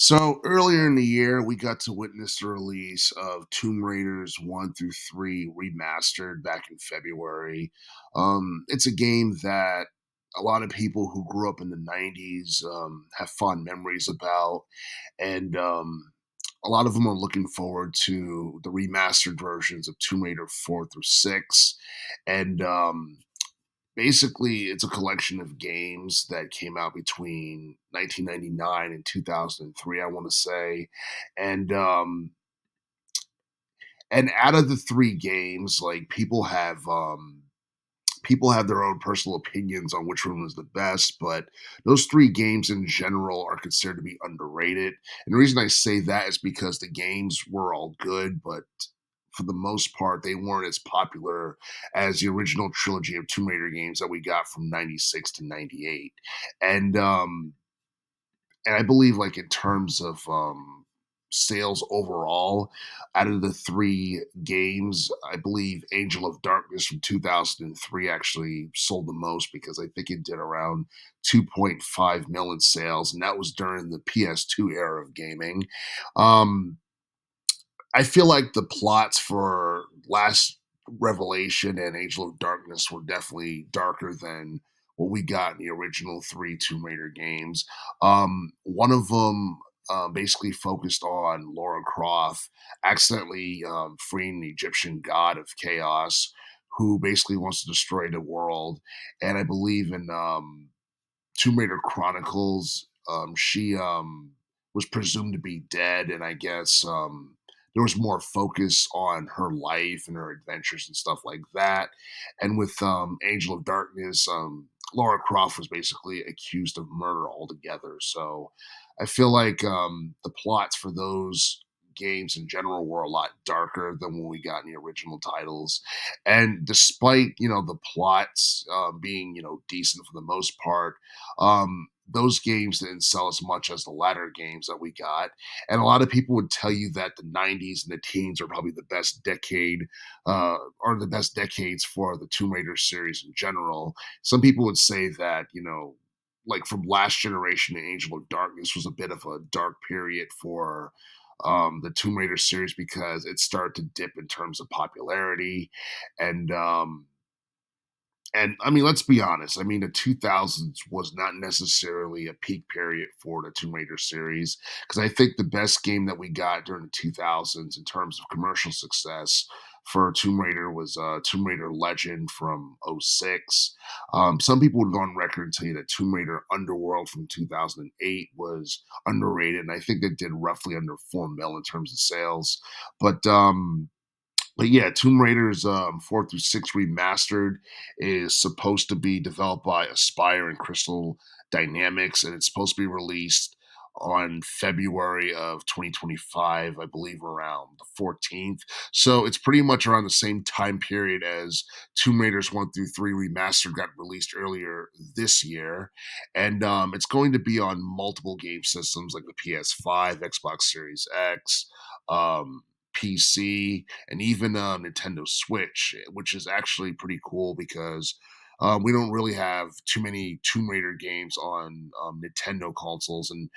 So earlier in the year, we got to witness the release of Tomb Raiders 1 through 3 remastered back in February. It's a game that a lot of people who grew up in the 90s have fond memories about, and a lot of them are looking forward to the remastered versions of Tomb Raider 4 through 6. And basically it's a collection of games that came out between 1999 and 2003, I want to say. And um and out of the three games, like, people have their own personal opinions on which one was the best, but those three games in general are considered to be underrated. And the reason I say that is because the games were all good, but for the most part, they weren't as popular as the original trilogy of Tomb Raider games that we got from 96 to 98. And and I believe, like, in terms of sales overall, out of the three games, I believe Angel of Darkness from 2003 actually sold the most, because I think it did around 2.5 million sales, and that was during the PS2 era of gaming. Um, I feel like the plots for Last Revelation and Angel of Darkness were definitely darker than what we got in the original three Tomb Raider games. One of them basically focused on Laura Croft accidentally freeing the Egyptian god of chaos, who basically wants to destroy the world. And I believe in Tomb Raider Chronicles, she was presumed to be dead, and I guess there was more focus on her life and her adventures and stuff like that. And with Angel of Darkness, Laura Croft was basically accused of murder altogether. So I feel like the plots for those games in general were a lot darker than what we got in the original titles. And despite, the plots being, decent for the most part, those games didn't sell as much as the latter games that we got. And a lot of people would tell you that the 90s and the teens are probably the best decade, or the best decades for the Tomb Raider series in general. Some people would say that, like, from Last Generation to Angel of Darkness was a bit of a dark period for the Tomb Raider series, because it started to dip in terms of popularity. And and I mean, let's be honest. I mean, the 2000s was not necessarily a peak period for the Tomb Raider series, because I think the best game that we got during the 2000s in terms of commercial success for Tomb Raider was Tomb Raider Legend from '06. Some people would go on record and tell you that Tomb Raider Underworld from 2008 was underrated, and I think it did roughly under 4 mil in terms of sales. But yeah, Tomb Raiders 4 through 6 remastered is supposed to be developed by Aspire and Crystal Dynamics, and it's supposed to be released on February of 2025, I believe around the 14th. So it's pretty much around the same time period as Tomb Raiders 1 through 3 remastered got released earlier this year. And it's going to be on multiple game systems like the PS5, Xbox Series X, PC, and even Nintendo Switch, which is actually pretty cool, because we don't really have too many Tomb Raider games on Nintendo consoles. And,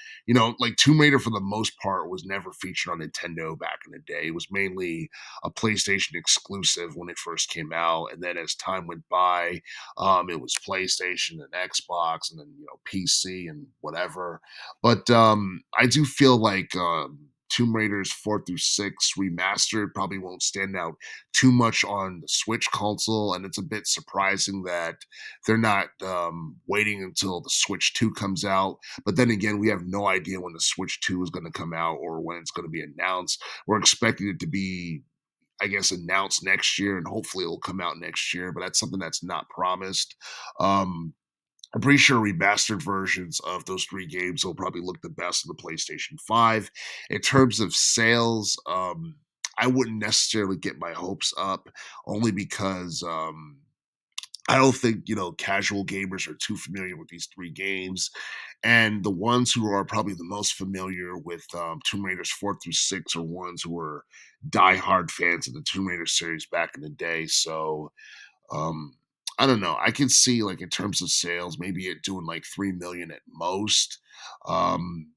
like, Tomb Raider for the most part was never featured on Nintendo back in the day. It was mainly a PlayStation exclusive when it first came out. And then as time went by, it was PlayStation and Xbox, and then, PC and whatever. But I do feel like Tomb Raiders 4 through 6 remastered probably won't stand out too much on the Switch console, and it's a bit surprising that they're not waiting until the Switch 2 comes out. But then again, we have no idea when the Switch 2 is going to come out or when it's going to be announced. We're expecting it to be, I guess, announced next year, and hopefully it'll come out next year, but that's something that's not promised. Um, I'm pretty sure remastered versions of those three games will probably look the best on the PlayStation 5. In terms of sales, I wouldn't necessarily get my hopes up, only because I don't think, casual gamers are too familiar with these three games. And the ones who are probably the most familiar with Tomb Raiders 4 through 6 are ones who were diehard fans of the Tomb Raider series back in the day. So um, I don't know. I can see, like, in terms of sales, maybe it doing like 3 million at most. Um,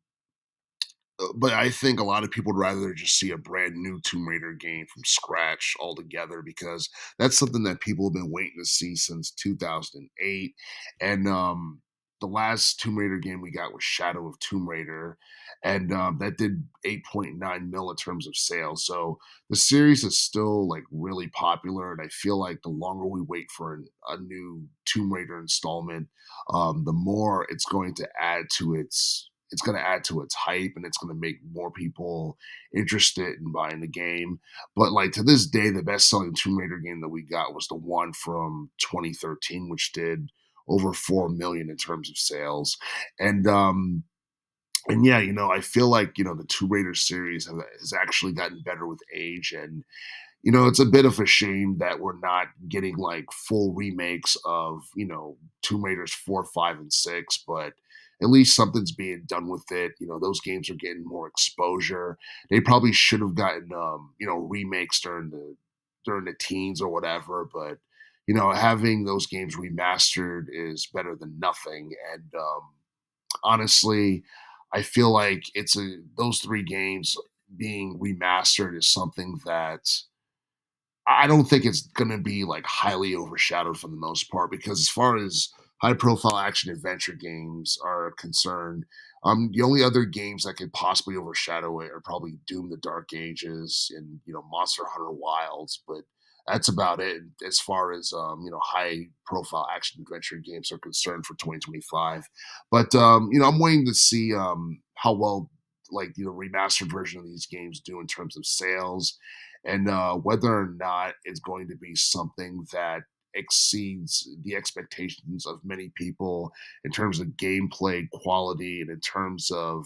But I think a lot of people would rather just see a brand new Tomb Raider game from scratch altogether because that's something that people have been waiting to see since 2008. And the last Tomb Raider game we got was Shadow of Tomb Raider, and that did 8.9 mil in terms of sales. So the series is still like really popular, and I feel like the longer we wait for a new Tomb Raider installment, the more it's going to add to its hype, and it's going to make more people interested in buying the game. But like to this day, the best selling Tomb Raider game that we got was the one from 2013, which did over 4 million in terms of sales. And and yeah, I feel like the Tomb Raider series has actually gotten better with age, and it's a bit of a shame that we're not getting like full remakes of, Tomb Raiders 4, 5, and 6, but at least something's being done with it. Those games are getting more exposure. They probably should have gotten remakes during the teens or whatever, but having those games remastered is better than nothing. And honestly, I feel like those three games being remastered is something that I don't think it's gonna be, like, highly overshadowed for the most part because as far as high profile action adventure games are concerned, the only other games that could possibly overshadow it are probably Doom: The Dark Ages and, Monster Hunter Wilds, but that's about it as far as, high profile action adventure games are concerned for 2025. But, I'm waiting to see, how well, like, remastered version of these games do in terms of sales, and whether or not it's going to be something that exceeds the expectations of many people in terms of gameplay quality and in terms of,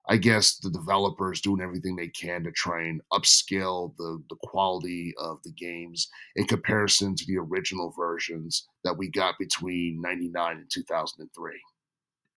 I guess, the developers doing everything they can to try and upscale the quality of the games in comparison to the original versions that we got between 99 and 2003.